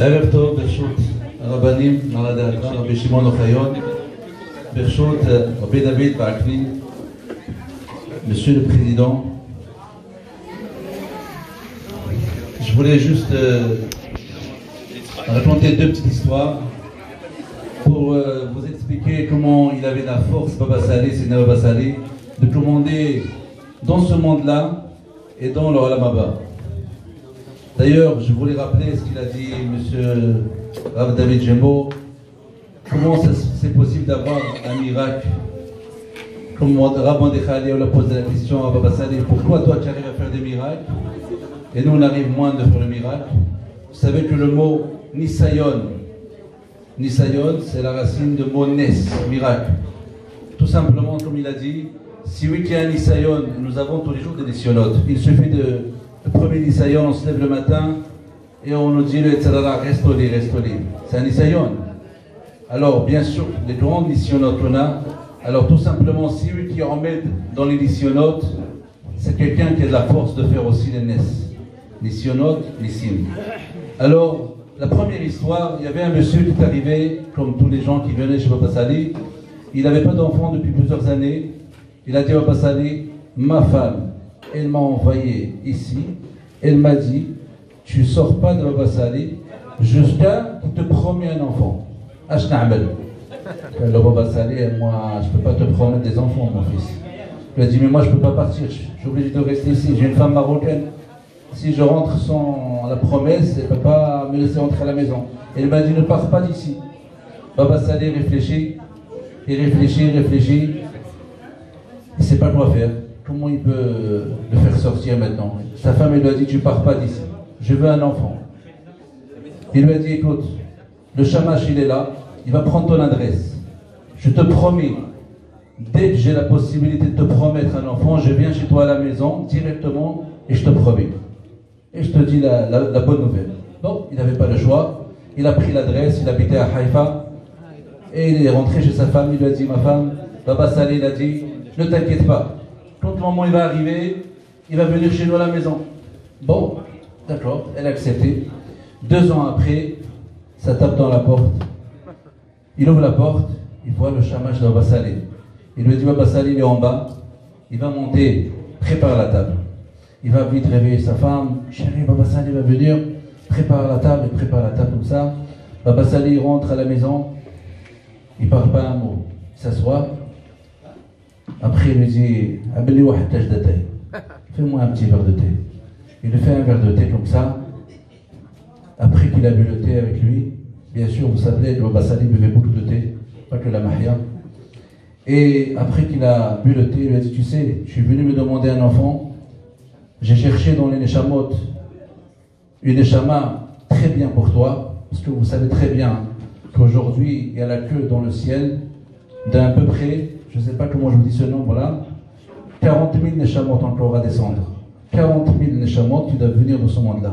ערב טוב ברשות הרבנים, מר הדאגה, רבי שמעון אוחיון, ברשות רבי דוד בעקני, Monsieur le Président. Je voulais juste raconter deux petites histoires pour vous expliquer comment il avait la force, Baba Saleh, Sina Baba Saleh, de commander dans ce monde-là et dans le Olam Haba. D'ailleurs, je voulais rappeler ce qu'il a dit M. Rav David Jembo. Comment c'est possible d'avoir un miracle? Comme Rav Mordechai a posé la question à Baba Saleh, pourquoi toi tu arrives à faire des miracles et nous on arrive moins de faire le miracle? Vous savez que le mot Nisayon, c'est la racine de mot Nes, miracle. Tout simplement, comme il a dit, si oui qu'il y a un Nisayon, nous avons tous les jours des Nisyonotes. Il suffit de... Le premier Nisayon, on se lève le matin et on nous dit le Etzarara, reste au lit, reste au lit. C'est un Nisayon. Alors, bien sûr, les grands Nisyonotes qu'on a, alors tout simplement, si lui qui en met dans les Nisyonotes, c'est quelqu'un qui a de la force de faire aussi les Nes. Nisyonotes, Nissim. Alors, la première histoire, il y avait un monsieur qui est arrivé, comme tous les gens qui venaient chez Baba Saleh. Il n'avait pas d'enfant depuis plusieurs années. Il a dit à Baba Saleh, ma femme, elle m'a envoyé ici, elle m'a dit, tu sors pas de Baba Saleh jusqu'à qu'il te promet un enfant. Le Baba Saleh, moi, je ne peux pas te promettre des enfants, mon fils. Il a dit, mais moi, je ne peux pas partir, je suis obligé de rester ici, j'ai une femme marocaine. Si je rentre sans la promesse, elle ne peut pas me laisser entrer à la maison. Elle m'a dit, ne pars pas d'ici. Baba Saleh réfléchit, il réfléchit, il réfléchit. Il ne sait pas quoi faire. Comment il peut le faire sortir maintenant? Sa femme, elle lui a dit, tu pars pas d'ici. Je veux un enfant. Il lui a dit, écoute, le shamash, il est là, il va prendre ton adresse. Je te promets, dès que j'ai la possibilité de te promettre un enfant, je viens chez toi à la maison, directement, et je te promets. Et je te dis la bonne nouvelle. Bon, il n'avait pas le choix. Il a pris l'adresse, il habitait à Haïfa. Et il est rentré chez sa femme, il lui a dit, ma femme, Baba Saleh, il a dit, ne t'inquiète pas. Quand le moment il va arriver, il va venir chez nous à la maison. Bon, d'accord, elle a accepté. 2 ans après, ça tape dans la porte. Il ouvre la porte, il voit le shamash de Baba Saleh. Il lui dit, Baba Saleh, il est en bas, il va monter, prépare la table. Il va vite réveiller sa femme, chérie, Baba Saleh va venir, prépare la table, il prépare la table comme ça. Baba Saleh rentre à la maison, il ne parle pas un mot, il s'assoit. Après, il lui dit, fais-moi un petit verre de thé. Il lui fait un verre de thé comme ça. Après qu'il a bu le thé avec lui, bien sûr, vous savez, le Baba Saleh buvait beaucoup de thé, pas que la mahia. Et après qu'il a bu le thé, il lui a dit, tu sais, je suis venu me demander un enfant. J'ai cherché dans les Neshamot une Neshama très bien pour toi, parce que vous savez très bien qu'aujourd'hui, il y a la queue dans le ciel d'à peu près, je ne sais pas comment je vous dis ce nombre-là, 40 000 Neshamot encore à descendre. 40 000 Neshamot qui doivent venir de ce monde-là.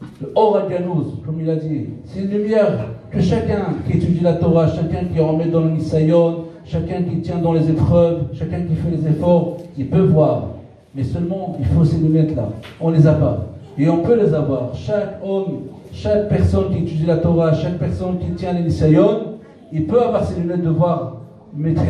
le Or Ganouz, comme il a dit. C'est une lumière que chacun qui étudie la Torah, chacun qui remet dans le Nisayon, chacun qui tient dans les épreuves, chacun qui fait les efforts, il peut voir. Mais seulement, il faut ces lunettes-là. On ne les a pas. Et on peut les avoir. Chaque homme, chaque personne qui étudie la Torah, chaque personne qui tient les Nisayon, il peut avoir ces lunettes de voir. C'était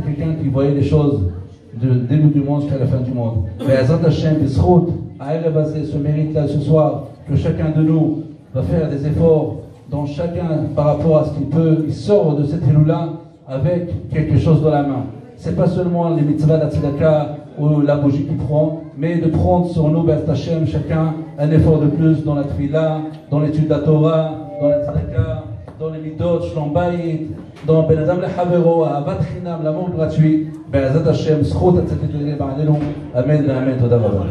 quelqu'un qui voyait les choses du début du monde jusqu'à la fin du monde. Mais Azat Hashem, ce mérite-là ce soir, que chacun de nous va faire des efforts dans chacun par rapport à ce qu'il peut, il sort de cette Hiloula avec quelque chose dans la main. C'est pas seulement les mitzvahs, la tzedaka ou la bougie qu'il prend, mais de prendre sur nous, Azat Hashem, chacun un effort de plus dans la tefila, dans l'étude de la Torah, dans la tzedaka, dans les midot, shlom bayit, dans Ben Adam leChavero, ahavat chinam, l'amour gratuit, Be'ezat Hashem, zchut atzatit l'ilei ba'alenu, amen, amen, toda raba.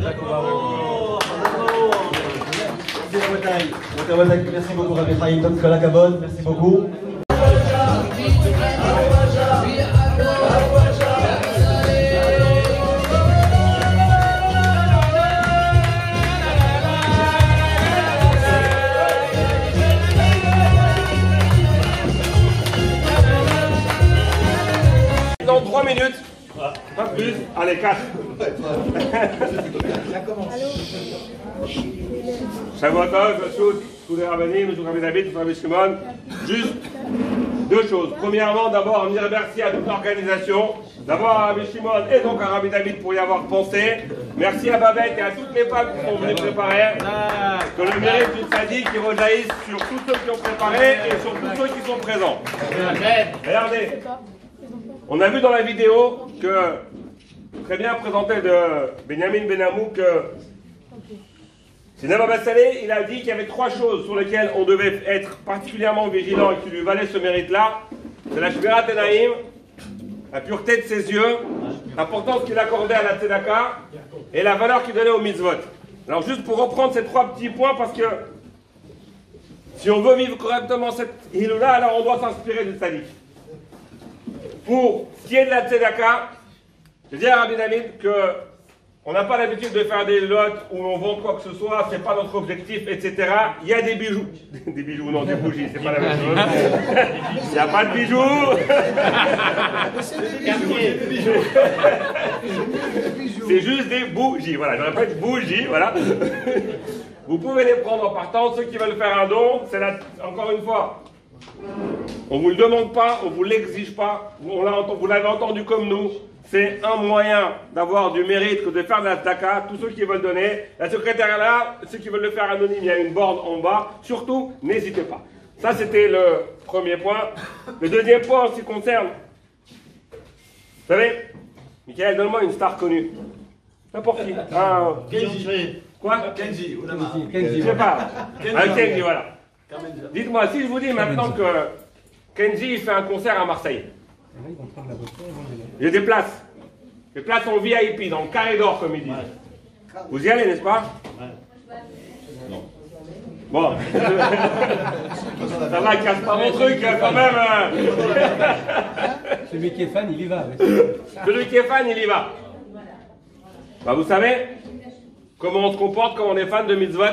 Merci beaucoup Rabbi Chaim, Tom Kol HaKavod, merci beaucoup. Dans 3 minutes, pas plus, allez 4. Shavuotov, tous les rabbinim, tous les Rabbi David, tous les Rabbi Shimon. Juste 2 choses. Premièrement, d'abord, on dirait merci à toute l'organisation. D'abord à Rabbi Shimon et donc à Rabbi David pour y avoir pensé. Merci à Babette et à toutes les femmes qui sont venues préparer. Que le mérite du tzaddik qui rejaillisse sur tous ceux qui ont préparé et sur tous ceux qui sont présents. Regardez. On a vu dans la vidéo que, très bien présenté de Benjamin Benamou, que Sidney Baba Saleh, il a dit qu'il y avait 3 choses sur lesquelles on devait être particulièrement vigilant et qui lui valaient ce mérite-là. C'est la Shmirat Enaim, la pureté de ses yeux, l'importance qu'il accordait à la tzedaka et la valeur qu'il donnait au mitzvot. Alors juste pour reprendre ces 3 petits points, parce que si on veut vivre correctement cette Hiloula, alors on doit s'inspirer du tzaddik. Pour ce qui est de la tzedaka, je dis à Rabbi David qu'on n'a pas l'habitude de faire des lots où on vend quoi que ce soit, c'est pas notre objectif, etc. Il y a des bijoux. Des bijoux, non, des bougies, c'est pas la même chose. Il n'y a pas de bijoux. C'est juste des bougies, voilà, je répète, bougies, voilà. Vous pouvez les prendre en partant, ceux qui veulent faire un don, c'est encore une fois. On ne vous le demande pas, on ne vous l'exige pas, vous l'avez entendu comme nous, c'est un moyen d'avoir du mérite que de faire de la tzedaka. Tous ceux qui veulent donner, la secrétaire là, ceux qui veulent le faire anonyme, il y a une borne en bas, surtout, n'hésitez pas. Ça c'était le premier point. Le deuxième point en ce qui concerne, vous savez, Michael, donne-moi une star connue. N'importe qui. Kenji. Quoi Kenji. Je sais pas. Kenji, voilà. Dites-moi, si je vous dis maintenant que Kenji il fait un concert à Marseille, il y a des places en VIP, dans le carré d'or comme ils disent. Vous y allez, n'est-ce pas? Non. Bon. Ça va, casse pas mon truc quand même. Celui qui est fan, il y va. Celui qui est fan, il y va. Bah, vous savez comment on se comporte quand on est fan de mitzvot?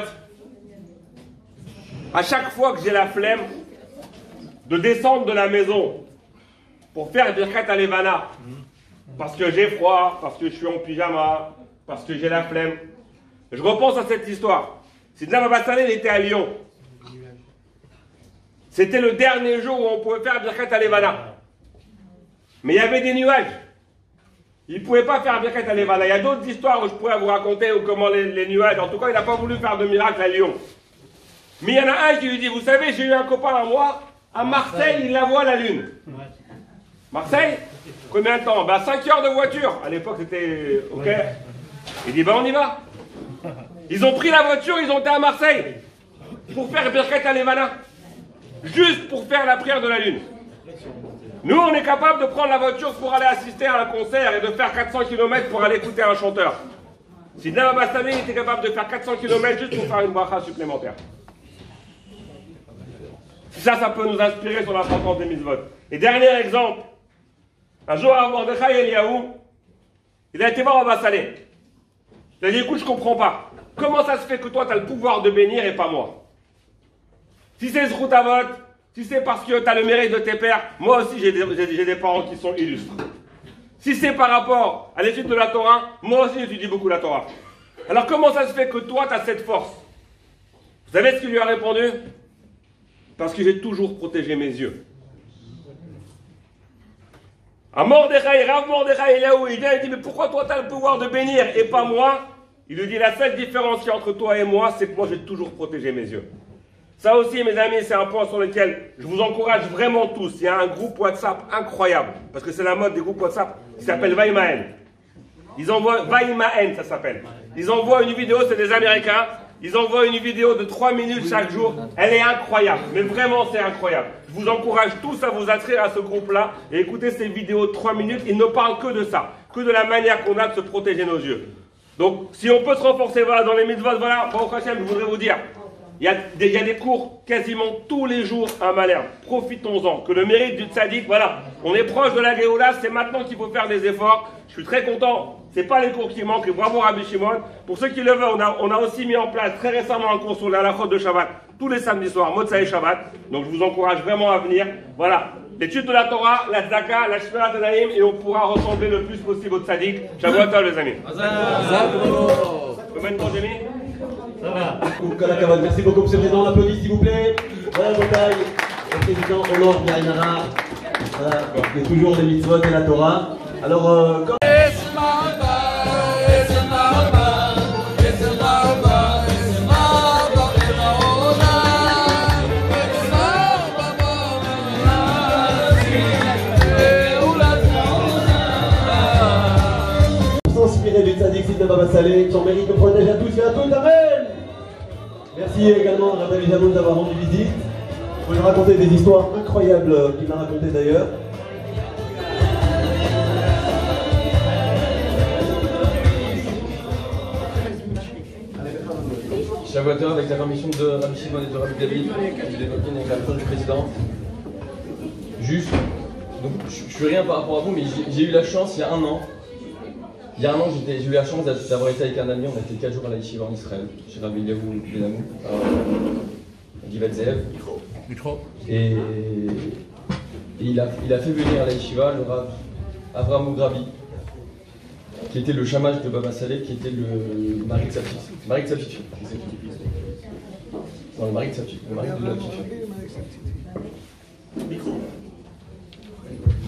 À chaque fois que j'ai la flemme de descendre de la maison pour faire Birkat Alevana, parce que j'ai froid, parce que je suis en pyjama, parce que j'ai la flemme, je repense à cette histoire. Sidney Baba Saleh était à Lyon. C'était le dernier jour où on pouvait faire Birkat Alevana. Mais il y avait des nuages. Il ne pouvait pas faire Birkat Alevana. Il y a d'autres histoires où je pourrais vous raconter ou comment les nuages. En tout cas, il n'a pas voulu faire de miracle à Lyon. Mais il y en a un qui lui dit, vous savez, j'ai eu un copain à moi, à Marseille, il la voit la lune. Marseille? Combien de temps? 5 heures de voiture. À l'époque, c'était OK. Il dit, on y va. Ils ont pris la voiture, ils ont été à Marseille pour faire Birkat Alevana. Juste pour faire la prière de la lune. Nous, on est capable de prendre la voiture pour aller assister à un concert et de faire 400 km pour aller écouter un chanteur. Sidney Baba Saleh était capable de faire 400 km juste pour faire une bracha supplémentaire. Ça peut nous inspirer sur l'importance des mitzvot. Et dernier exemple, un jour à Mordechai Eliyahu, il a été voir Baba Saleh. Il a dit, écoute, je comprends pas. Comment ça se fait que toi, tu as le pouvoir de bénir et pas moi? Si c'est ce à vote, si c'est parce que tu as le mérite de tes pères, moi aussi j'ai des parents qui sont illustres. Si c'est par rapport à l'étude de la Torah, moi aussi j'étudie beaucoup la Torah. Alors comment ça se fait que toi tu as cette force? Vous savez ce qu'il lui a répondu? Parce que j'ai toujours protégé mes yeux. À Mordechai, Rav Mordechai, là où il vient, il dit, mais pourquoi toi tu as le pouvoir de bénir et pas moi? Il lui dit, la seule différence qu'il y a entre toi et moi, c'est que moi j'ai toujours protégé mes yeux. Ça aussi, mes amis, c'est un point sur lequel je vous encourage vraiment tous. Il y a un groupe WhatsApp incroyable, parce que c'est la mode des groupes WhatsApp, qui s'appelle Vaimaen. Ils envoient, Vaimaen, ça s'appelle. Ils envoient une vidéo, c'est des Américains, ils envoient une vidéo de 3 minutes chaque jour. Elle est incroyable, mais vraiment c'est incroyable. Je vous encourage tous à vous inscrire à ce groupe-là et écouter ces vidéos de 3 minutes. Ils ne parlent que de ça, que de la manière qu'on a de se protéger nos yeux. Donc, si on peut se renforcer voilà, dans les mitzvot, voilà, Baruch Hashem, je voudrais vous dire, il y a des cours quasiment tous les jours à Malherbe. Profitons-en. Que le mérite du tzaddik, voilà, on est proche de la Géoula, c'est maintenant qu'il faut faire des efforts. Je suis très content. C'est pas les cours qui manquent. Et bravo Rabbi Shimon. Pour ceux qui le veulent, on a aussi mis en place très récemment un cours sur la halachot de Shabbat tous les samedis soirs, Motzai Shabbat. Donc je vous encourage vraiment à venir. Voilà. L'étude de la Torah, la Tzedaka, la Shmirat Tanaïm, et on pourra ressembler le plus possible au tzaddik. Shabbat tov les amis. Vous pouvez mettre mon Jémi? Merci beaucoup, Monsieur le Président. On applaudit, s'il vous plaît. Voilà, bataille. Le Président Hollande Yainara. Voilà, il y a toujours les mitzvot et la Torah. Alors, comme... S'inspirer du tzaddik Sidna Baba Saleh, son mérite nous protège à tous et à toutes. Amen. Merci également à Rabbi Jamoun d'avoir rendu visite. Je vais vous raconter des histoires incroyables qu'il m'a racontées d'ailleurs. Shavuot avec la permission de Rabbi Shimon et de Rabbi David, je l'ai évoqué avec la réponse du président. Juste, donc je suis rien par rapport à vous, mais j'ai eu la chance il y a un an. Il y a un an, j'ai eu la chance d'avoir été avec un ami, on a été 4 jours à la Yeshiva en Israël, chez Rabbi Eliaou Benamou, à Givat Zeev. Et il a fait venir à la Yeshiva le Rav Avraham Mugrabi, qui était le chamash de Baba Saleh, qui était le mari de sa fille. Mari de sa fille. Non, le mari de sa fille, le mari de la fille.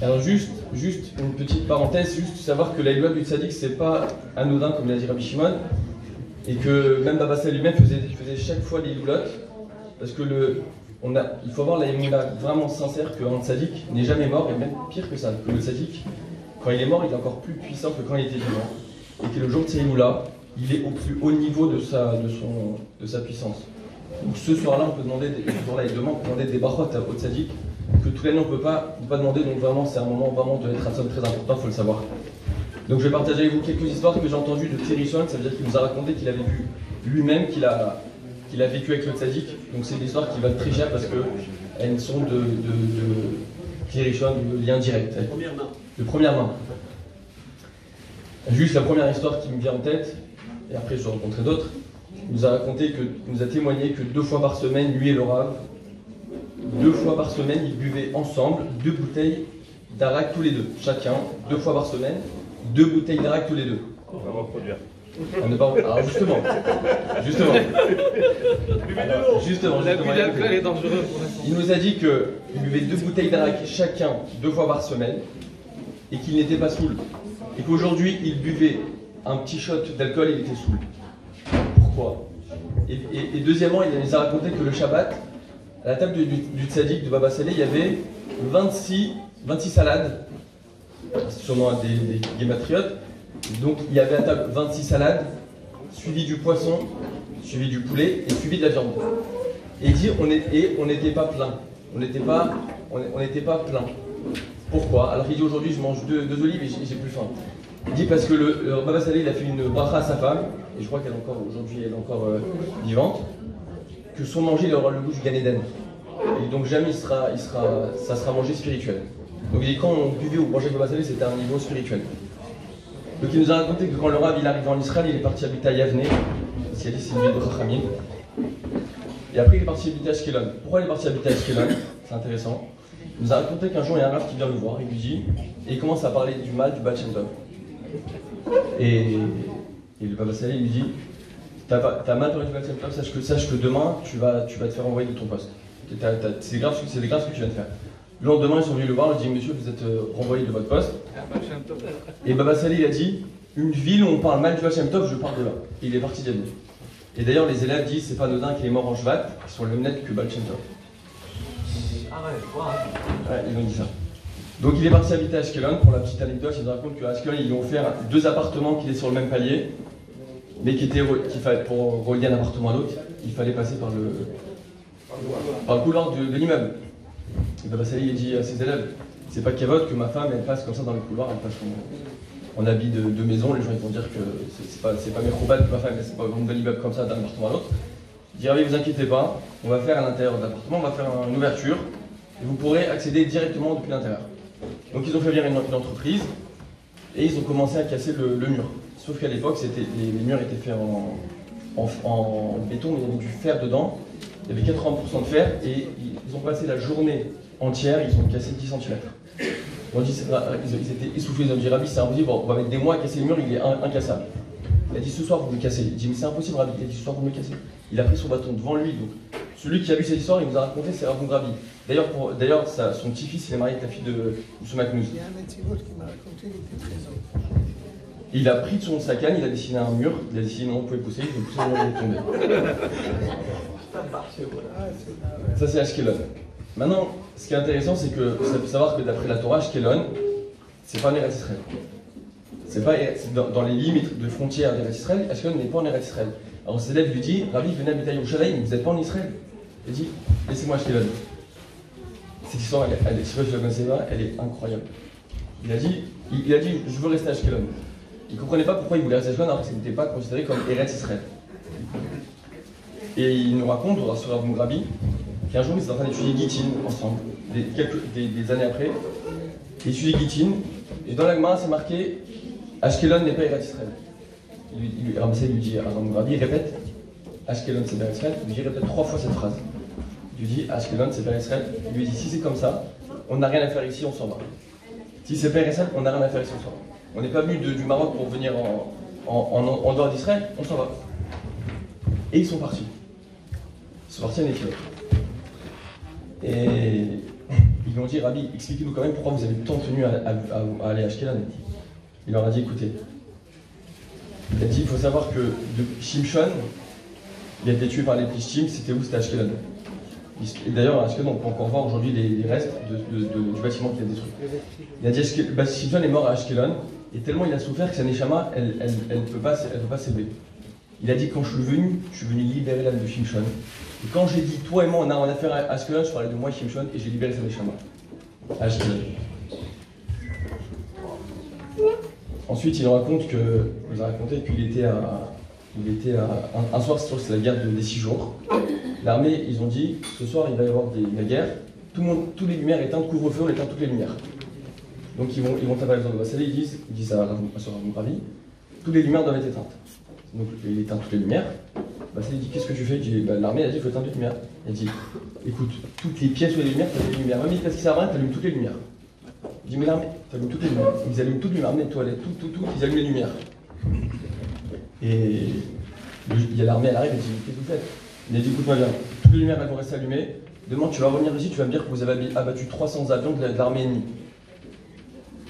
Alors juste une petite parenthèse, juste savoir que la loi du tzaddik c'est pas anodin comme l'a dit Rabbi Shimon, et que même Baba Saleh lui-même faisait chaque fois les loulottes, parce que il faut avoir la émouna vraiment sincère qu'un tzaddik n'est jamais mort, et même pire que ça, que le tzaddik, quand il est mort, il est encore plus puissant que quand il était vivant, et que le jour de sa émoula, il est au plus haut niveau de sa puissance. Donc ce soir-là, on peut demander, demain, on peut demander des brachot au tzaddik, que tous les années on ne peut pas demander, donc vraiment c'est un moment vraiment de l'être très important, il faut le savoir. Donc je vais partager avec vous quelques histoires que j'ai entendues de Thierry Schoen, ça veut dire qu'il nous a raconté qu'il avait vu lui-même, qu'il a vécu avec le tzaddik, donc c'est des histoires qui valent très cher parce qu'elles sont de Thierry Schoen, de lien direct. De première main. Juste la première histoire qui me vient en tête, et après je vais rencontrer d'autres, il nous a raconté nous a témoigné que 2 fois par semaine, lui et le Rav, 2 fois par semaine, ils buvaient ensemble 2 bouteilles d'arak tous les deux. Chacun, 2 fois par semaine, 2 bouteilles d'arak tous les deux. On va reproduire. Alors justement. Il nous a dit qu'il buvait 2 bouteilles d'arak chacun 2 fois par semaine et qu'il n'était pas saoul. Et qu'aujourd'hui, il buvait un petit shot d'alcool et il était saoul. Pourquoi? Et deuxièmement, il nous a raconté que le Shabbat, à la table du tzaddik de Baba Saleh, il y avait 26 salades, sûrement des guématriotes. Donc il y avait à table 26 salades, suivi du poisson, suivi du poulet et suivi de la viande. Et il dit on n'était pas plein. On n'était pas plein. Pourquoi? Alors il dit aujourd'hui je mange 2 olives et j'ai plus faim. Il dit parce que le Baba Saleh il a fait une bracha à sa femme, et je crois qu'elle est encore aujourd'hui vivante, que son manger il aura le goût du Gan Eden. Et donc jamais ça sera manger spirituel. Donc il dit quand on buvait ou mangeait avec Baba Saleh, c'était un niveau spirituel. Donc il nous a raconté que quand le Rav il arrive en Israël, il est parti habiter à Yavne, parce qu'il a dit c'est une ville de Chachamim. Et après il est parti habiter à Ashkelon. Pourquoi il est parti habiter à Ashkelon? C'est intéressant. Il nous a raconté qu'un jour il y a un Rav qui vient le voir, il lui dit, et il commence à parler du mal du Baal Shem Tov. Et le Baba Salé lui dit, t'as mal parlé du Baal Shem Tov, sache que demain tu vas te faire envoyer de ton poste. C'est grave ce que tu viens de faire. Le lendemain, ils sont venus le voir, ils ont dit, monsieur, vous êtes renvoyé de votre poste. Et Baba Salé, il a dit, une ville où on parle mal du Baal Shem Tov, je pars de là. Et il est parti d'Yavne. Et d'ailleurs, les élèves disent, c'est pas anodin qu'il est mort en Shvat, qui sont le même net que Baal Shem Tov. Ouais, ils ont dit ça. Donc il est parti habiter à Ashkelon. Pour la petite anecdote, il nous raconte qu'à Ashkelon, ils lui ont offert 2 appartements qui étaient sur le même palier, mais pour relier un appartement à l'autre, il fallait passer par le couloir de l'immeuble. Et Baba Salé, il dit à ses élèves, c'est pas Kavod que ma femme elle passe comme ça dans le couloir, elle passe en habit de maison, les gens ils vont dire que c'est pas Mekhoubal que ma femme elle pas de l'immeuble comme ça d'un appartement à l'autre. Il dit, vous inquiétez pas, on va faire à l'intérieur de l'appartement, on va faire une ouverture, et vous pourrez accéder directement depuis l'intérieur. Donc ils ont fait venir une entreprise, et ils ont commencé à casser le mur. Sauf qu'à l'époque, les murs étaient faits en béton, mais il y avait du fer dedans, il y avait 80% de fer, et ils ont passé la journée entière, ils ont cassé 10 cm. Ils étaient essoufflés, ils ont dit, Rabbi, c'est impossible, on va mettre des mois à casser le mur, il est incassable. Il a dit, ce soir, vous me le cassez. Il dit, mais c'est impossible, Rabbi. Il a dit, ce soir, vous me le cassez. Il a pris son bâton devant lui. Donc, celui qui a vu cette histoire, il nous a raconté, c'est Rav Rabbi. D'ailleurs, son petit-fils, il est marié avec la fille de M. Macnouz. Il y a un antivote qui m'a raconté, il était très haut. Il a pris de son sacan, il a dessiné un mur, il a décidé, non, vous pouvez pousser, il a poussé le mur, il est tombé. Ça, c'est Ashkelon. Maintenant, ce qui est intéressant, c'est que il faut savoir que d'après la Torah, Ashkelon, c'est pas en Eretz Israël. C'est dans les limites de frontières d'Eretz Israël, Ashkelon n'est pas en Eretz Israël. Alors ses élèves lui disent, Rabbi, venez habiter à Yerushalayim, vous n'êtes pas en Israël. Il dit, laissez-moi Ashkelon. Cette histoire, je ne sais pas si je la connaissais pas, elle est incroyable. Il a dit, je veux rester à Ashkelon. Il ne comprenait pas pourquoi il voulait rester à Ashkelon alors que ce n'était pas considéré comme Eretz Israël. Et il nous raconte, sur Rav Rabbi, qu'un jour ils étaient en train d'étudier Gittin ensemble, des années après. Ils étudient Gittin, et dans la Gemara c'est marqué Ashkelon n'est pas Eretz Israël. Ramsey lui dit à Rav Rabbi, répète Ashkelon c'est Eretz Israël. Il lui dit, répète 3 fois cette phrase. Il lui dit Ashkelon c'est Eretz Israël. Il lui dit, si c'est comme ça, on n'a rien à faire ici, on s'en va. Si c'est pas Eretz Israël, on n'a rien à faire ici, on s'en va. On n'est pas venu du Maroc pour venir en dehors d'Israël, on s'en va. Et ils sont partis. Ils sont partis en Éthiopie. Et ils lui ont dit, Rabbi, expliquez-nous quand même pourquoi vous avez tant tenu à aller à Ashkelon. Il leur a dit, écoutez, il a dit, il faut savoir que Shimshon, il a été tué par les Plishtim, c'était où? C'était à Ashkelon. Et d'ailleurs, à Ashkelon, on peut encore voir aujourd'hui les restes du bâtiment qu'il a détruit. Il a dit, Shimshon est mort à Ashkelon, et tellement il a souffert que sa Neshama, elle peut pas s'élever. Il a dit, quand je suis venu libérer l'âme de Shimshon. Et quand j'ai dit, toi et moi, on a une affaire à Ashkelon, je parlais de moi et Shimshon, et j'ai libéré sa Neshama. À Ashkelon. Ensuite, il nous a raconté qu'il était un soir, c'est la guerre des 6 jours. L'armée, ils ont dit, ce soir, il va y avoir la guerre. Toutes les lumières éteintes, couvre-feu, on éteint toutes les lumières. Donc ils vont taper à Baba Salé, ils disent à Ravi, toutes les lumières doivent être éteintes. Donc il éteint toutes les lumières. Baba Salé dit, qu'est-ce que tu fais? L'armée a dit, il faut éteindre les lumières. Elle dit, écoute, toutes les pièces où il y a des lumières, tu allumes les lumières. Même parce qu'ils savent rien, tu allumes toutes les lumières. Il dit, mais l'armée, tu allumes toutes les lumières. Ils allument toutes les lumières, les toilettes, tout, ils allument les lumières. Et il y a l'armée, elle arrive et dit, qu'est-ce que vous faites? Il a dit, écoute-moi bien, toutes les lumières elles vont rester allumées. Demain, tu vas revenir ici, tu vas me dire que vous avez abattu 300 avions de l'armée ennemie.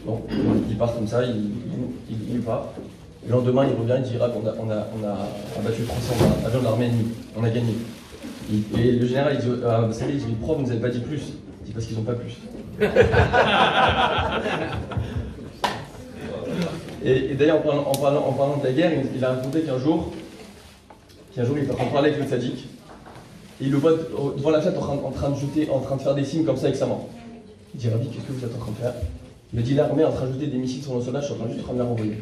Bon, il part comme ça, il part. Le lendemain, il revient, il dit, on a abattu 300 avions de l'armée ennemie, on a gagné. Et le général, il dit, vous savez, il dit, pourquoi vous ne nous avez pas dit plus? Il dit, parce qu'ils n'ont pas plus. Et d'ailleurs, en parlant de la guerre, il a raconté qu'un jour, il était en train de parler avec le tzaddik, et il le voit devant la fête en train de faire des signes comme ça avec sa main. Il dit, Rabbi, qu'est-ce que vous êtes en train de faire? Il me dit, l'armée est en train de jeter des missiles sur nos soldats, je suis en train de les renvoyer.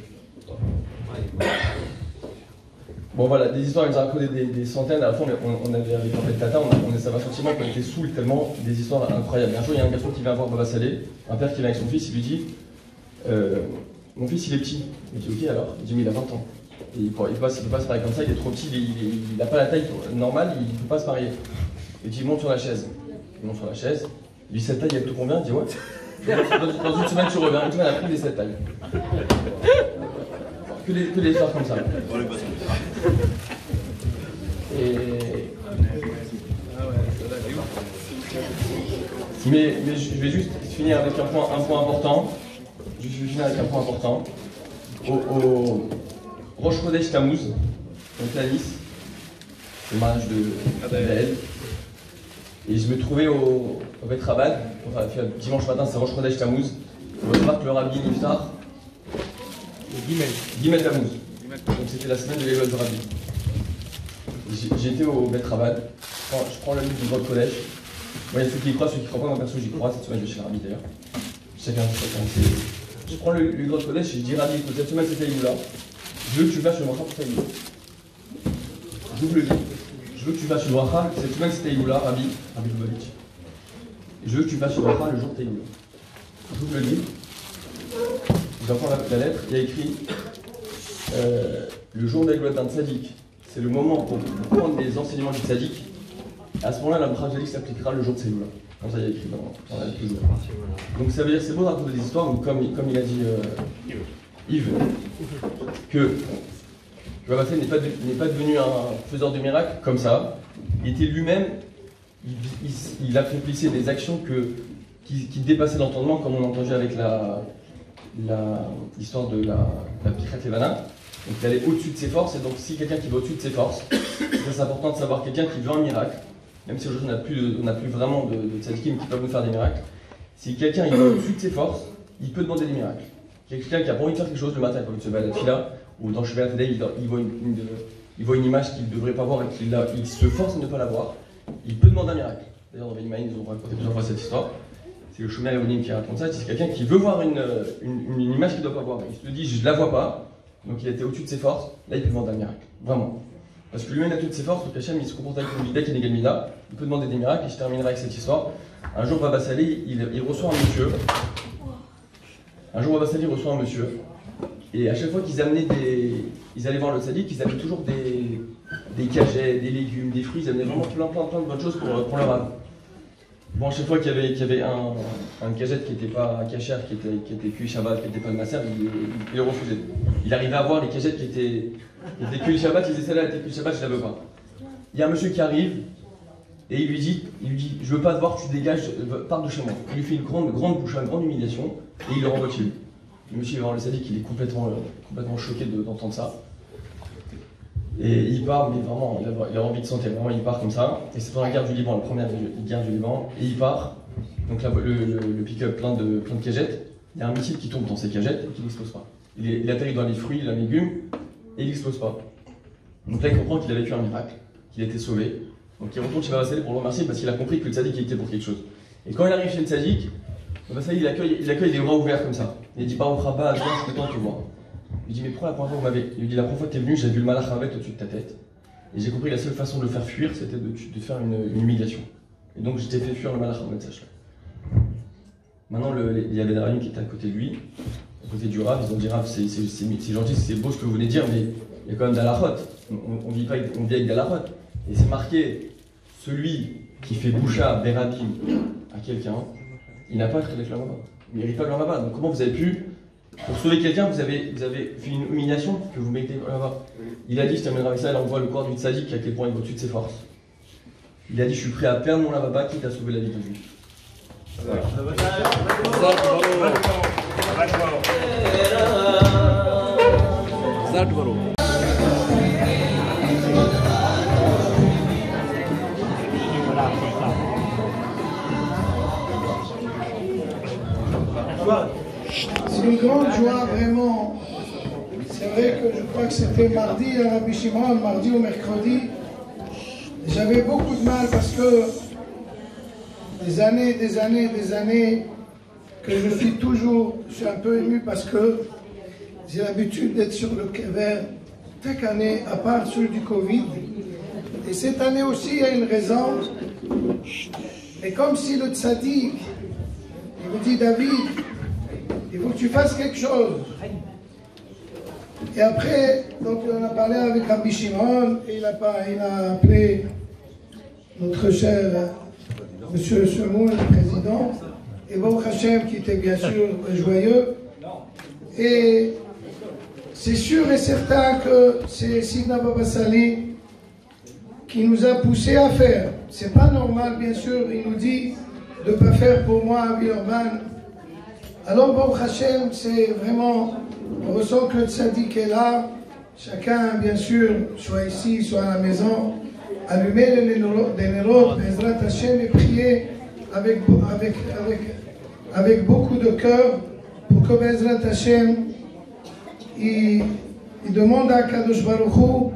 Bon voilà, des histoires, il nous a raconté des centaines, à la fin on avait avec Raphaël Tata, ça m'a sentiment qu'on était saoul tellement des histoires incroyables. Un jour, il y a un garçon qui vient voir Baba Salé, un père qui vient avec son fils, il lui dit, mon fils il est petit. Je dis ok alors, il dit mais il a 20 ans. Et il peut pas se marier comme ça, il est trop petit, il n'a pas la taille normale, il ne peut pas se marier. Et je dis monte sur la chaise. Il monte sur la chaise, il dit cette taille elle te convient? Il dit ouais. Dans une semaine tu reviens, une semaine après il est cette taille. Que des histoires comme ça. Mais je vais juste finir avec un point important. Je vais finir avec un point important. Au Rosh Chodesh Tammuz, donc à Nice, le mariage de Gaël. Et je me trouvais au Bet Rabad, enfin, dimanche matin c'est Rosh Chodesh Tammuz. On va voir que le rabbi Niftar. Gimel Tammuz. Donc c'était la semaine de l'école du rabbi. J'ai été au Bet Rabad, je prends le livre du Rosh Chodesh. Il y a ceux qui y croient, ceux qui ne croient pas, moi perso j'y crois, cette semaine je vais chez le rabbi d'ailleurs. Chacun. Je prends le Rosh Chodesh et je dis rabbi, cette semaine c'était Iloula. Je veux que tu fasses le bracha pour ta Iloula. J'ouvre le livre. Je veux que tu fasses le bracha, cette semaine c'était Iloula, Rabbi Lubavitch. Je veux que tu fasses le bracha le jour de ta Iloula. J'ouvre le livre. J'apprends la lettre, il y a écrit le jour d'Aïloula d'un tzaddik. C'est le moment pour prendre les enseignements du tzaddik. À ce moment-là, la bracha tzaddik s'appliquera le jour de sa Iloula. Comme ça, il y a écrit dans la lettre. Donc ça veut dire que c'est beau de raconter des histoires où, comme il a dit Yves, que Rabbi n'est pas devenu un faiseur de miracles comme ça. Il était lui-même, il accomplissait des actions qui dépassaient l'entendement, comme on a entendu avec l'histoire de la Pichat Levana. Donc il allait au-dessus de ses forces, et donc si quelqu'un qui va au-dessus de ses forces, c'est important de savoir quelqu'un qui veut un miracle, même si aujourd'hui on n'a plus vraiment de tzadikim qui peuvent nous faire des miracles. Si quelqu'un va au-dessus de ses forces, il peut demander des miracles. Quelqu'un qui a pas envie de faire quelque chose le matin, il a pas envie de se balader à la fila, ou dans Shevet Tadei, il voit une image qu'il ne devrait pas voir et qu'il se force à ne pas la voir, il peut demander un miracle. D'ailleurs dans Benimah, ils nous ont raconté plusieurs fois cette histoire. C'est le Shomer Elohim qui raconte ça, c'est quelqu'un qui veut voir une image qu'il ne doit pas voir. Il se dit je ne la vois pas, donc il était au-dessus de ses forces, là il peut demander un miracle, vraiment. Parce que lui-même a toutes ses forces, donc Hachem il se comporte avec une Mida qui est Négalmina, il peut demander des miracles, et je terminerai avec cette histoire. Un jour Baba Salé, il reçoit un monsieur. Baba Salé reçoit un monsieur, et à chaque fois qu'ils allaient voir le tzaddik, ils avaient toujours des cagettes, des légumes, des fruits, ils amenaient vraiment plein de bonnes choses pour leur âme. Bon, à chaque fois qu'il y avait un cagette qui n'était pas un cachère, qui était cuit Shabbat, qui n'était pas le masser, il le refusait. Il arrivait à voir les cagettes qui étaient cuit Shabbat, il disait celle-là était cuit Shabbat, je la veux pas. Il y a un monsieur qui arrive, et il lui dit je veux pas te voir, tu dégages, pars de chez moi. Il lui fait une grande bouche, une grande humiliation, et il le renvoie chez lui. Le monsieur, il va voir le tzaddik, il est complètement choqué d'entendre ça. Et il part, mais vraiment, il a envie de sentir, vraiment il part comme ça. Et c'est pendant la guerre du Liban, la première guerre du Liban, et il part. Donc là, le pick-up plein de cagettes, il y a un missile qui tombe dans ces cagettes et qui n'explose pas. Il atterrit dans les fruits, les légumes, et il n'explose pas. Donc là, il comprend qu'il a vécu un miracle, qu'il a été sauvé. Donc il retourne chez Baba Salé pour le remercier parce qu'il a compris que le tzaddik était pour quelque chose. Et quand il arrive chez le tzaddik, Baba Salé il accueille les bras ouverts comme ça. Il dit Baruch Rabba, je suis content de te voir. Il lui dit mais pourquoi la première fois que vous m'avez. Il lui dit la première fois que tu es venu, j'ai vu le malach Havet au-dessus de ta tête. Et j'ai compris que la seule façon de le faire fuir, c'était de faire une humiliation. Et donc je t'ai fait fuir le malach Havet, sache-le. Maintenant, il y avait des rabbins qui étaient à côté de lui, à côté du Rav. Ils ont dit Rav, c'est gentil, c'est beau ce que vous venez dire, mais il y a quand même d'Alachot. On vit avec d'Alachot. Et c'est marqué, celui qui fait boucha berabim à quelqu'un, il n'a pas de chilek lamaba. Il ne mérite pas le lamaba. Donc comment vous avez pu, pour sauver quelqu'un, vous avez fait une humiliation que vous méritez le lamaba. Il a dit, je terminerai avec ça, là on voit le corps du tzaddik à quel point il est au-dessus de ses forces. Il a dit, je suis prêt à perdre mon lamaba quitte à sauver la vie de lui. Voilà. C'est une grande joie, vraiment. C'est vrai que je crois que c'était mardi à Rabbi Shimon, mardi ou mercredi. J'avais beaucoup de mal parce que des années que je suis un peu ému parce que j'ai l'habitude d'être sur le Kever chaque année, à part celui du Covid. Et cette année aussi, il y a une raison. Et comme si le tzaddik, il me dit David, il faut que tu fasses quelque chose. Et après, donc on a parlé avec Rabbi Shimon, et il a appelé notre cher Monsieur Semoun, le président, et Baruch Hashem qui était bien sûr joyeux. Et c'est sûr et certain que c'est Sidna Baba Sali qui nous a poussé à faire. C'est pas normal, bien sûr, il nous dit de ne pas faire pour moi à Villeurbanne. Alors Baruch Hashem, c'est vraiment, on ressent que le tzaddik est là, chacun bien sûr, soit ici, soit à la maison, allumer les nérotes, Bezrat Hashem, et prier avec beaucoup de cœur pour que Bezrat Hashem il demande à Kadosh Baruch Hu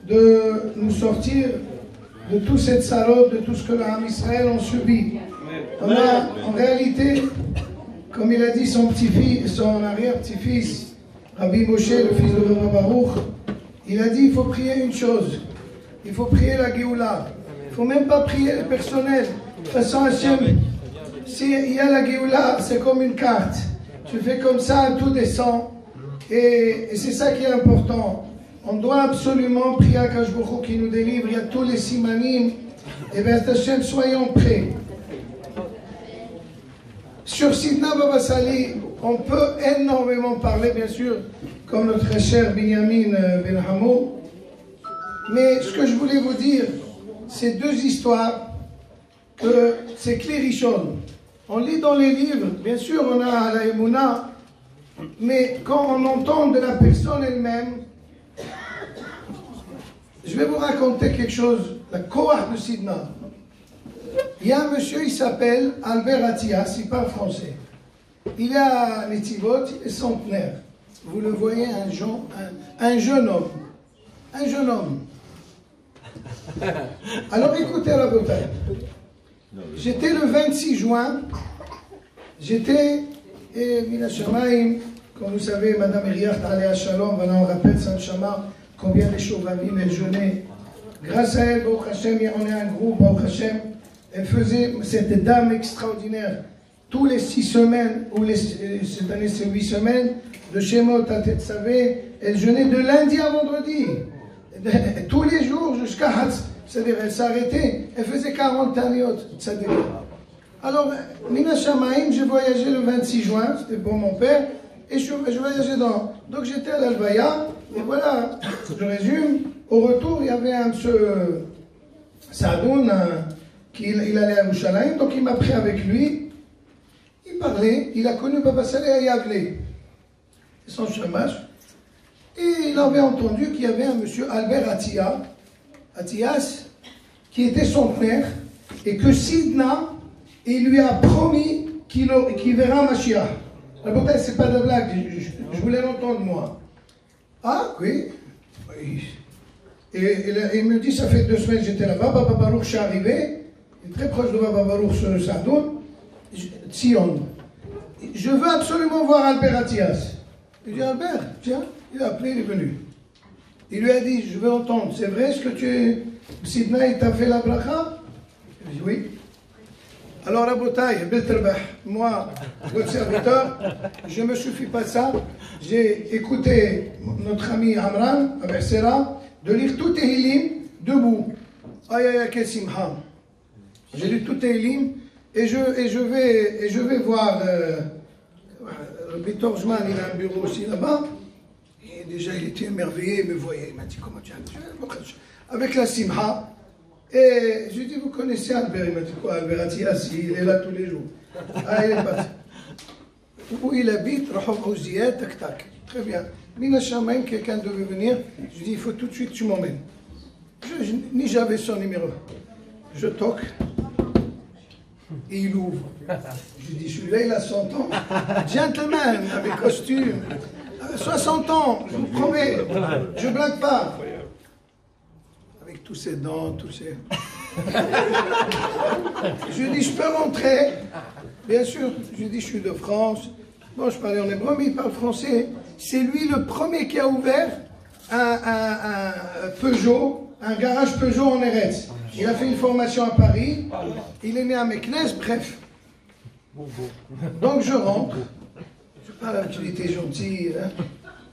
de nous sortir de toute cette salope, de tout ce que l'Am Israël ont subi. On a en réalité, comme il a dit son petit-fils, son arrière-petit-fils, Rabbi Moshe, le fils de Rabbi Baruch, il a dit il faut prier une chose, il faut prier la Géoula. Il ne faut même pas prier le personnel. De toute façon, Hachem, s'il y a la Géoula, c'est comme une carte. Tu fais comme ça, tout descend. Et c'est ça qui est important. On doit absolument prier à Kadosh Baruch Hu qui nous délivre. Il y a tous les simanim. Et bien, Hachem, soyons prêts. Sur Sidna Baba Sali, on peut énormément parler, bien sûr, comme notre cher Binyamin Ben Hamou. Mais ce que je voulais vous dire, c'est deux histoires que c'est Klérichon. On lit dans les livres, bien sûr, on a la Emouna, mais quand on entend de la personne elle-même, je vais vous raconter quelque chose, la Koach de Sidna. Il y a un monsieur, il s'appelle Albert Atias, il parle français. Il est à Netivot, il est centenaire. Vous le voyez, un jeune homme. Un jeune homme. Alors écoutez la bataille. J'étais le 26 juin, j'étais, et Mina Shamaim, comme vous savez, Madame Eriach Aléa Shalom, voilà, on rappelle Saint Shama, combien les Chauvavim elle jeûnait. Grâce à elle, Baruch Hashem, on est un groupe, Baruch Hashem. Elle faisait, cette dame extraordinaire, tous les 6 semaines, ou cette année c'est 8 semaines, de Shemot à Tetzavé, elle jeûnait de lundi à vendredi. Tous les jours jusqu'à Hatz, c'est-à-dire elle s'arrêtait, elle faisait 40 taniot, c'est-à-dire. Alors, Mina Shamaim, j'ai voyagé le 26 juin, c'était pour mon père, et je voyageais dans. Donc j'étais à l'Albaya, et voilà, je résume, au retour, il y avait un monsieur Saadoun, il allait à Yerushalayim, donc il m'a pris avec lui, il parlait, il a connu Baba Saleh à Yavlé, son chômage. Et il avait entendu qu'il y avait un monsieur Albert Atias, qui était son frère, et que Sidna, il lui a promis qu'il verra Mashiach. La bataille, c'est pas de blague, je voulais l'entendre moi. Ah, oui. Et il me dit, ça fait 2 semaines que j'étais là-bas, Baba Baruch, je suis arrivé, il est très proche de Baba Baruch sur le Sardoun, Tzion. Je veux absolument voir Albert Atias. Il dit, Albert, tiens. Il a appelé, il est venu. Il lui a dit, je veux entendre, c'est vrai ce que Sidna, il t'a fait la bracha? Il dit, oui. Alors, la bataille, moi, votre serviteur, je ne me suffis pas de ça. J'ai écouté notre ami Amran, à Bersera, de lire tout Tehillim debout. Aïe, aïe, quel simha. J'ai lu tout Tehillim et je vais voir Bitor Jman, il a un bureau aussi là-bas. Et déjà, il était émerveillé, il me voyait. Il m'a dit, comment tu as avec la simha. Et je lui ai dit, vous connaissez Albert? Il m'a dit, quoi, Albert Atias, il est là tous les jours. Ah, il est parti. Où il habite, Rahov Ouziyah, tac tac. Très bien. Mina Shamaim, quelqu'un devait venir. Je lui ai dit, il faut tout de suite, tu m'emmènes. Ni j'avais son numéro. Je toque. Et il ouvre. Je lui dis, celui-là, il a 100 ans. Gentleman, avec costume. 60 ans, je vous promets. Je ne blague pas. Avec tous ses dents, tous ses... Je lui dis, je peux rentrer? Bien sûr. Je lui dis, je suis de France. Bon, je parlais en hébreu, mais il parle français. C'est lui le premier qui a ouvert un Peugeot, un garage Peugeot en Eretz. Il a fait une formation à Paris. Il est né à Meknes, bref. Donc je rentre. Je parle avec lui, il était gentil. Hein.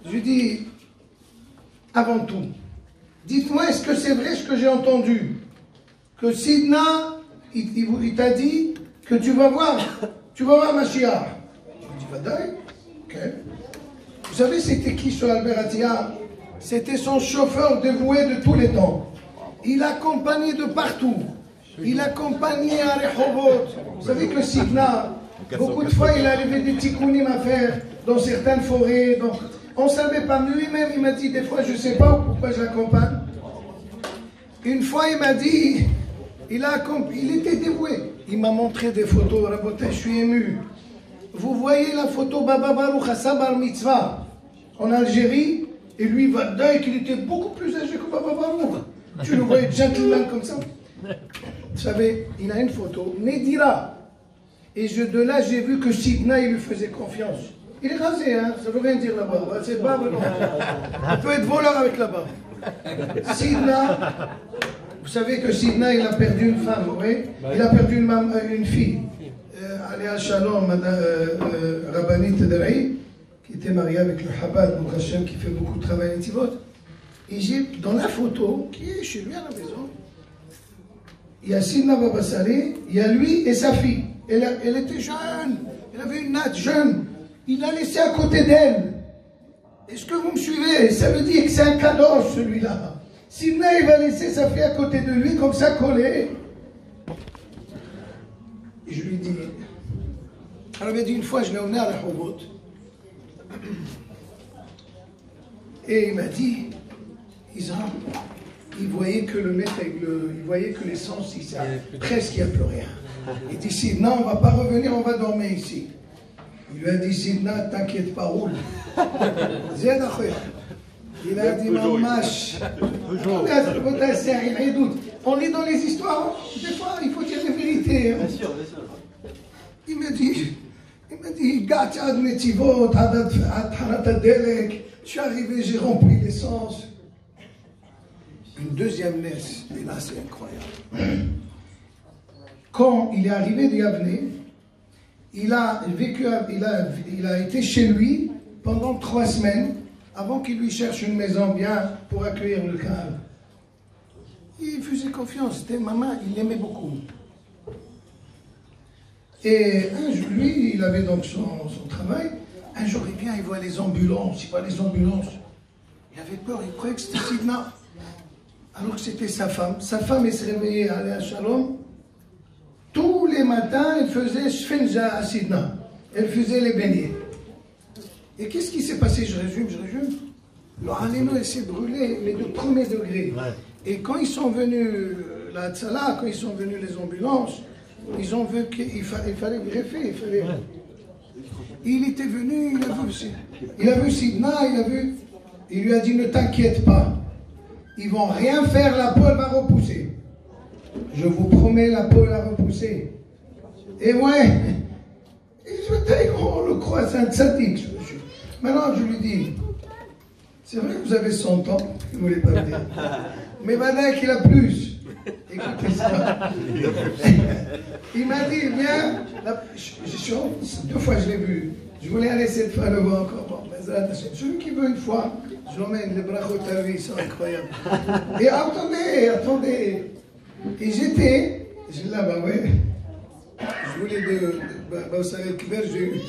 Je lui dis, avant tout, dites-moi, est-ce que c'est vrai ce que j'ai entendu? Que Sidna, il t'a dit que tu vas voir Mashiach. Je lui dis, Vadaï, ok. Vous savez, c'était qui ce Albert Attia? C'était son chauffeur dévoué de tous les temps. Il accompagnait de partout. Il accompagnait à Rehovot. Vous savez que Sidna, beaucoup de fois, il arrivait des tikkunim à faire dans certaines forêts. Donc, on ne savait pas. Lui-même, il m'a dit des fois, je ne sais pas pourquoi je l'accompagne. Une fois, il m'a dit, il était dévoué. Il m'a montré des photos. Rabotai, je suis ému. Vous voyez la photo Baba Baruch Hassan Bar Mitzvah en Algérie, et lui, Vadaï, qu'il était beaucoup plus âgé que Baba Baruch. Tu le voyais gentleman comme ça. Vous savez, il a une photo, Nedira. Et de là, j'ai vu que Sidna, il lui faisait confiance. Il est rasé, hein, ça veut rien dire là-bas. C'est barbe, non. On peut être voleur avec la barbe. Sidna, vous savez que Sidna, il a perdu une femme, oui. Il a perdu une fille. Aléa Shalom, Rabbanit Tedari, qui était mariée avec le Chabad, donc Hachem, qui fait beaucoup de travail à Netivot. Et j'ai, dans la photo, qui est chez lui à la maison, il y a Sidna Baba Saleh, il y a lui et sa fille. Elle était jeune, elle avait une natte jeune. Il l'a laissé à côté d'elle. Est-ce que vous me suivez? Ça veut dire que c'est un cadeau, celui-là. Sidna, il va laisser sa fille à côté de lui, comme ça, collée. Et je lui dis, alors il m'a dit une fois, je l'ai emmené à la Rehovot. Et il m'a dit, Isra, il voyait que le maître, il voyait que l'essence, presque il n'y a plus rien. Il dit, Sidna, on ne va pas revenir, on va dormir ici. Il lui a dit, Sidna, t'inquiète pas, roule. Il a dit, Mamash, on lit dans les histoires, des fois, il faut dire la vérité. Bien sûr, bien sûr. Il m'a dit, Gati ad Netivot, ad Harat Delek, je suis arrivé, j'ai rempli l'essence. Une deuxième messe, et là c'est incroyable. Quand il est arrivé de Yavne, il a été chez lui pendant 3 semaines avant qu'il lui cherche une maison bien pour accueillir le Kaal. Il faisait confiance, c'était maman, il l'aimait beaucoup. Et un jour, lui, il avait donc son travail. Un jour, il vient, il voit les ambulances, Il avait peur, il croyait que c'était Sidna. Alors que c'était sa femme. Sa femme, elle se réveillait à Aléa Shalom. Tous les matins, elle faisait Shfenja à Sidna. Elle faisait les beignets. Et qu'est-ce qui s'est passé? Je résume. Le Haléno s'est brûlé, mais de premier degré. Ouais. Et quand ils sont venus, la Tzala, quand ils sont venus les ambulances, ils ont vu qu'il fallait greffer. Il était venu, il a vu Sidna, il lui a dit, ne t'inquiète pas. Ils vont rien faire, la peau va repousser. Je vous promets, la peau va repousser. Et ouais, on le croit, c'est un tzaddik. Maintenant, je lui dis, c'est vrai que vous avez 100 ans, il ne voulait pas le dire. Mais maintenant qu'il a plus. Écoutez ça. Il m'a dit, viens. 2 fois je l'ai vu. Je voulais aller cette fois le voir encore. Bon, celui qui veut une fois, je l'emmène, les brachot à lui, ils sont incroyables. Et attendez. Et j'étais là-bas, ouais. Je voulais au Salé Kiber, j'ai eu.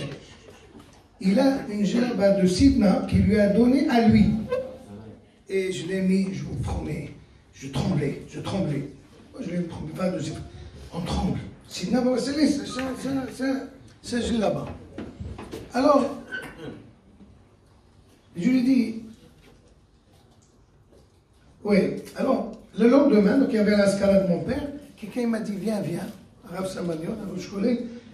Il a une gerba de Sidna qui lui a donné à lui. Et je l'ai mis, je vous promets, je tremblais. Moi, je l'ai tremblé, on tremble. Sidna, c'est là-bas. Alors, je lui dis, oui, alors, le lendemain, donc il y avait la scala de mon père, quelqu'un m'a dit, viens, Rav Samanion,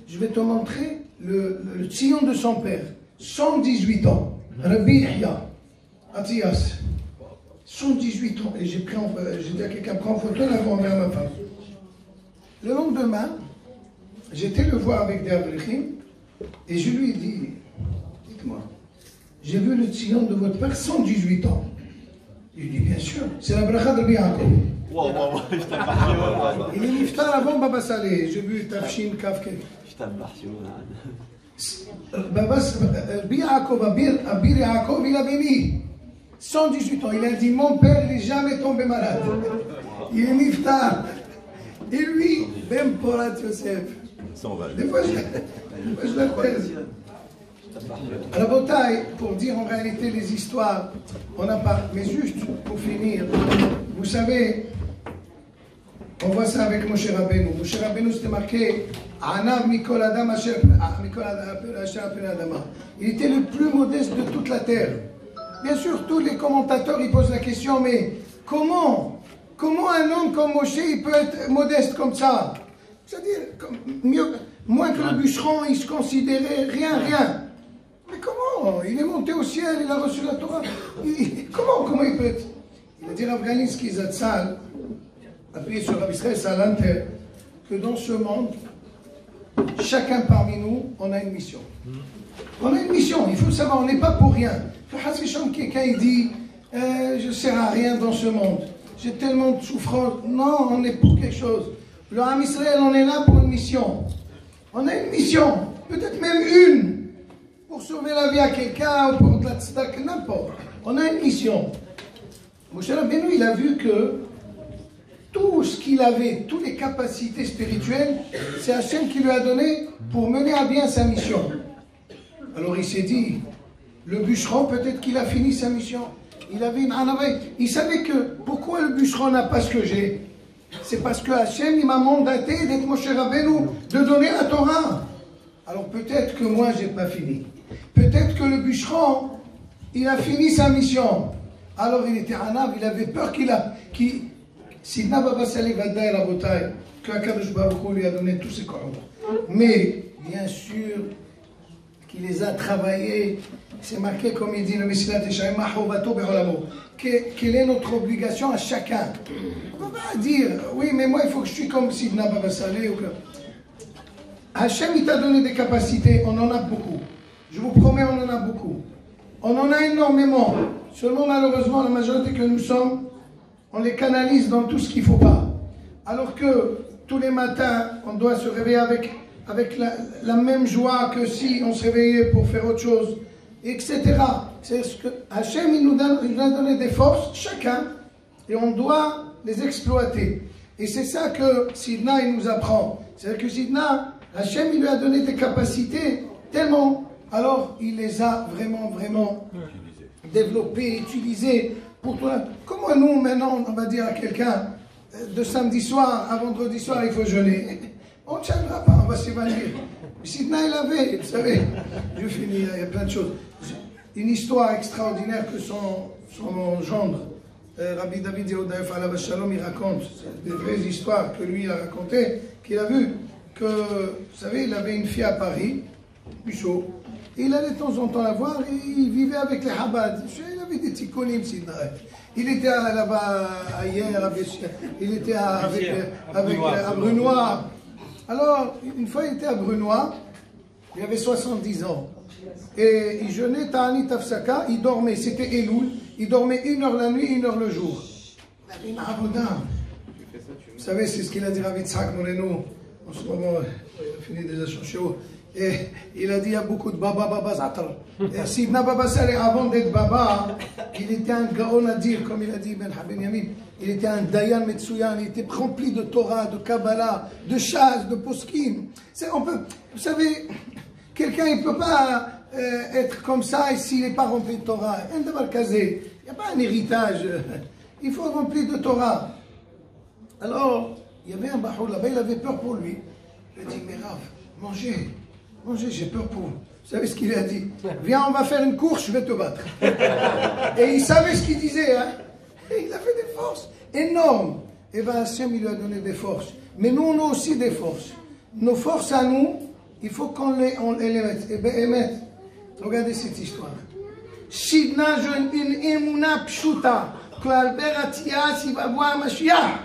je vais te montrer le tzillon de son père, 118 ans, Rabbi Ihya, Atiyas, 118 ans, et j'ai dit à quelqu'un, prends en photo, là, on envoie à ma femme. Le lendemain, j'étais le voir avec des abrichim, et je lui ai dit, dites-moi, j'ai vu le tzillon de votre père, 118 ans. Il lui dit, bien sûr, c'est la bracha de Bianco. Il est niftar avant Baba Saleh. J'ai vu Tafshin Kafke. Abir Yaakov, il avait mis 118 ans. Il a dit, mon père, il n'est jamais tombé malade. Il est niftar. Et lui, Ben Porat Yosef. Des fois, je le pèse. À la bataille, pour dire en réalité les histoires, on n'a pas. Mais juste pour finir, vous savez, on voit ça avec Moshe Rabbeinu. Moshe Rabbeinu, c'était marqué Anav Mikol Adam Asher Pnei Adama. Il était le plus modeste de toute la terre. Bien sûr, tous les commentateurs ils posent la question, mais comment un homme comme Moshe il peut être modeste comme ça? C'est-à-dire, moins que le bûcheron, il se considérait rien. Mais comment? Il est monté au ciel, il a reçu la Torah. Comment il peut être? Il a dit Rav Ganinsky Zatzal, appuyé sur Rav Israël Salanter, que dans ce monde, chacun parmi nous, on a une mission. On a une mission, il faut le savoir, on n'est pas pour rien. Quelqu'un il dit je ne sers à rien dans ce monde, j'ai tellement de souffrance. Non, on est pour quelque chose. Le Ham Israël, on est là pour une mission. On a une mission, peut-être même une, pour sauver la vie à quelqu'un ou pour de la tzedaka, n'importe. On a une mission. Moshe Rabbeinu, il a vu que tout ce qu'il avait, toutes les capacités spirituelles, c'est Hachem qui lui a donné pour mener à bien sa mission. Alors il s'est dit, le bûcheron, peut-être qu'il a fini sa mission. Il avait une anavé. Il savait que, pourquoi le bûcheron n'a pas ce que j'ai? C'est parce que Hachem, il m'a mandaté d'être Moshe Rabbeinu, de donner la Torah. Alors peut-être que moi, j'ai pas fini. Peut-être que le bûcheron, il a fini sa mission. Alors il était anav, il avait peur Sidna Baba Saleh Vadaï Rabotai, que Akadosh Baruch Hu lui a donné tous ses corps. Mais, bien sûr, qu'il les a travaillés, c'est marqué comme il dit le Messilat Eshaïm, Mahovato Be'olamo. Quelle est notre obligation à chacun? On ne va pas dire, oui, mais moi il faut que je suis comme Sidna Baba Saleh ou que. Hachem, il t'a donné des capacités, on en a beaucoup. Je vous promets, on en a beaucoup. On en a énormément. Seulement, malheureusement, la majorité que nous sommes, on les canalise dans tout ce qu'il ne faut pas. Alors que tous les matins, on doit se réveiller avec la même joie que si on se réveillait pour faire autre chose, etc. C'est ce que Hachem, il nous a donné des forces, chacun, et on doit les exploiter. Et c'est ça que Sidna, il nous apprend. C'est-à-dire que Sidna, Hachem, il lui a donné des capacités tellement, alors il les a vraiment développées, utilisées. Pour toi, comment nous, maintenant, on va dire à quelqu'un, de samedi soir à vendredi soir, il faut jeûner. On ne tiendra pas, on va s'évanouir. Sidna, il avait, vous savez, je finis, il y a plein de choses. Une histoire extraordinaire que son gendre, Rabbi David Yehuda Alav Shalom, il raconte. C'est des vraies histoires que lui a racontées, qu'il a vu que, vous savez, il avait une fille à Paris, Buchot. Et il allait de temps en temps la voir et il vivait avec les Chabad. Il avait des tikkunim, Sidna. Il était là-bas hier, il était à Brunois. Alors, une fois, il était à Brunois, il avait 70 ans. Et il jeûnait Ta'anit Afsaka, il dormait, c'était Elul, il dormait 1 heure la nuit, 1 heure le jour. Il avait une avoda. Vous savez, c'est ce qu'il a dit à Yitzhak Moreno. En ce moment, il a fini déjà son show. Et il a dit, il y a beaucoup de baba zatar. Et Sidna Baba Saleh, avant d'être baba, il était un gaon à dire, comme il a dit Ben Haben Yamin, il était un dayan metsuyan, il était rempli de Torah, de Kabbalah, de chasse, de poskim. Vous savez, quelqu'un il ne peut pas être comme ça et s'il n'est pas rempli de Torah. Il n'y a pas un héritage, il faut remplir de Torah. Alors, il y avait un bahoul là-bas, il avait peur pour lui. Il a dit, mais Rav, mangez, j'ai peur pour vous. Vous savez ce qu'il a dit? Viens, on va faire une course, je vais te battre. Et il savait ce qu'il disait, hein? Et il avait des forces énormes. Et bien, Hachem, il lui a donné des forces. Mais nous, on a aussi des forces. Nos forces à nous, il faut qu'on les mette. Et bien, regardez cette histoire. Sidna, une émouna pshuta, que Albert Atias, il va voir Mashiach.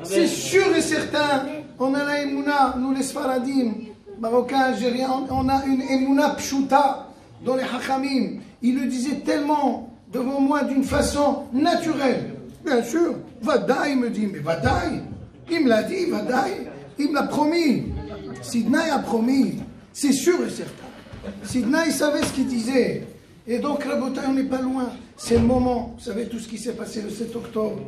C'est sûr et certain. On a la émouna, nous les Sfaradim, Marocains, Algériens, on a une émouna pshuta dans les Hachamim. Il le disait tellement devant moi d'une façon naturelle. Bien sûr, Vadaï me dit, mais Vadaï, il me l'a dit, Vadaï, il me l'a promis. Sidna a promis. C'est sûr et certain. Sidna, il savait ce qu'il disait. Et donc, Rabotai, on n'est pas loin. C'est le moment. Vous savez tout ce qui s'est passé le 7 octobre.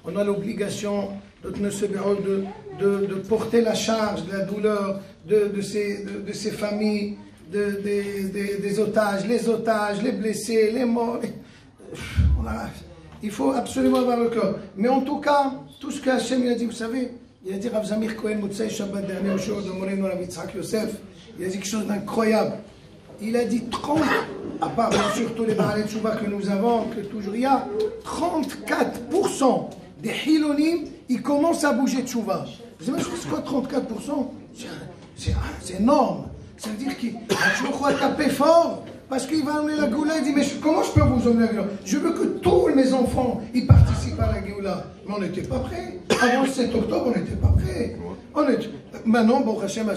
On a l'obligation de porter la charge de la douleur de ces familles, des otages, les blessés, les morts. Il faut absolument avoir le cœur. Mais en tout cas, tout ce que Hachem il a dit, vous savez, il a dit Rav Zamir Cohen Moutsai Shabbat dernier au show de Moreno Rav Yitzhak Yosef, il a dit quelque chose d'incroyable. Il a dit 30, à part bien sûr tous les Baalei Tshuva que nous avons, que toujours il y a, 34% des Hilonim, ils commencent à bouger de Tshuva. Vous savez c'est quoi 34%? C'est énorme. Ça veut dire qu'il va taper fort. Parce qu'il va emmener la Géoula, il dit, mais comment je peux vous emmener la Géoula? Je veux que tous mes enfants, ils participent à la Géoula. Mais on n'était pas prêts. Avant le 7 octobre, on n'était pas prêts. Maintenant, bon, Hachem,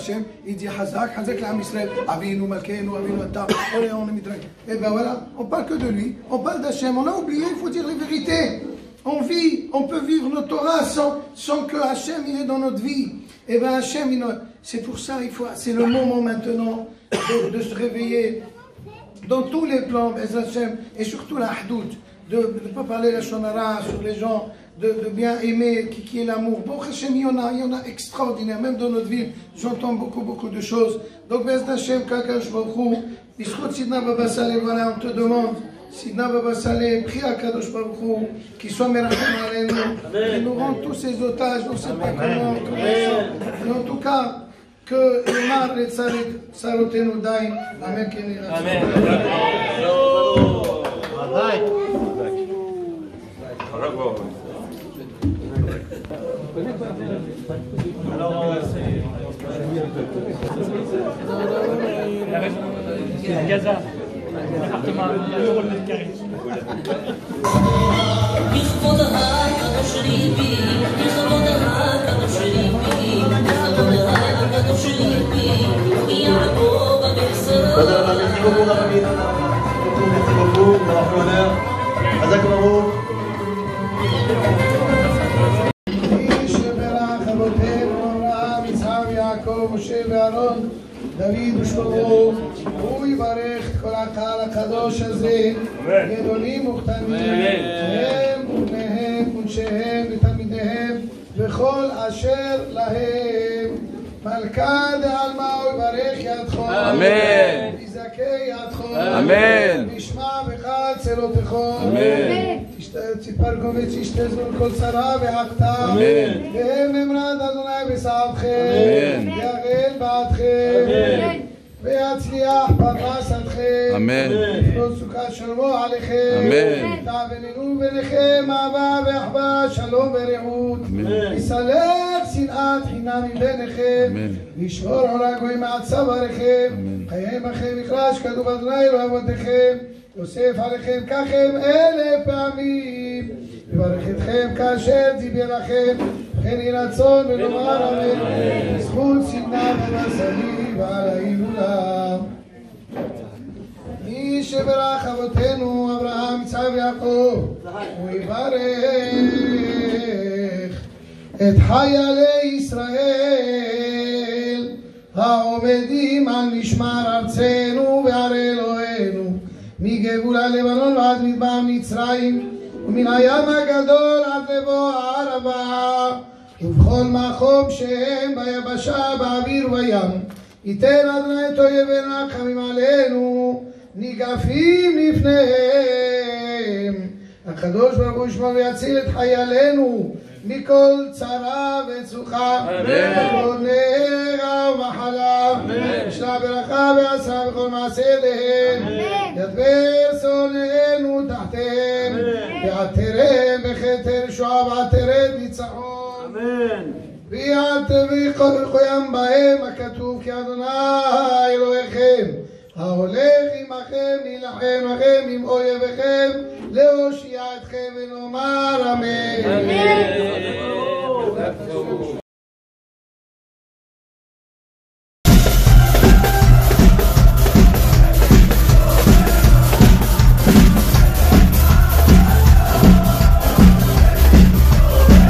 il dit, Hazak l'Am Israël, Avinu, Malkeinu, Avinu, Atta, on est midrash. Et ben voilà, on parle que de lui, on parle d'Hachem. On a oublié, il faut dire les vérités. On peut vivre notre Torah sans que Hachem, il est dans notre vie. Et ben Hachem, c'est pour ça, c'est le moment maintenant de se réveiller. Dans tous les plans, et surtout la Ahdout, de ne pas parler la Shonara sur les gens, de bien aimer, qui est l'amour. Bon, Hachem, il y en a extraordinaire, même dans notre ville, j'entends beaucoup de choses. Donc, Bez Hachem, Kakash Baruch, Bishkot Sidna Baba Saleh, voilà, on te demande, Sidna Baba Saleh, prie à Kadosh Baruch, qu'il soit Merachem Alenu, qu'il nous rende tous ces otages, on ne sait pas comment mais en tout cas, que Yomar et Sarotenu Daim, Amen. Amen. Gaza, l'appartement, le rôle de carré. Merci beaucoup, Rafamine. Merci beaucoup d'avoir fait l'honneur. Hazak Baruch. משה ואהרון, דוד ושלמה, הוא יברך את כל הקהל הקדוש הזה, גדולים וקטנים, הם ובניהם ונשיהם ותלמידיהם, וכל אשר להם. מלכה דעלמא הוא יברך ידך, אמן. ויזכה ידך, אמן. וישמע בך צלותיך, אמן. ציפר קומץ ישתזו כל צרה ועקתה, אמן. והם אמרת אדוני בסעדכם, אמן. ויגל בעדכם, אמן. ויצליח פרנסתכם, אמן. לפנות סוכת שלמה עליכם, אמן. תעבדנו ביניכם אהבה ואחווה, שלום ורעות, יסלק שנאת חינם מביניכם, וישמור עול הגויים מעצב עליכם, חייהם בכם יכרש כתוב אדוני אלוהי אבותיכם, יוסף עליכם ככם 1000 פעמים, יברך אתכם כאשר דיבר לכם, וכן יהי רצון ונאמר אמן, בזכות סדנה ומסעי ועל ההילולה. מי שברך אבותינו אברהם, יצחק ויעקב, הוא יברך את חיילי ישראל העומדים על משמר ארצנו ועל אלוהינו, מגבול הלבנון ועד מדבר מצרים, ומן הים הגדול עד לבוא הערבה, ובכל מקום שהם ביבשה, באוויר ובים. ייתן אדוני את אויבינו החמים עלינו, ניגפים לפניהם. הקדוש ברוך הוא ישמור ויציל את חיילינו מכל צרה וצוחה, מכל נגע ומחלה, ישלח ברכה ועשה בכל מעשה ידיהם, ידבר שונאינו תחתיהם, ויעטרם בכתר ישועה ועטרת ניצחון, ויחוים בהם הכתוב כי אדוני אלוהיכם ההולך עמכם להילחם לכם עם אויביכם להושיע אתכם ונאמר אמן.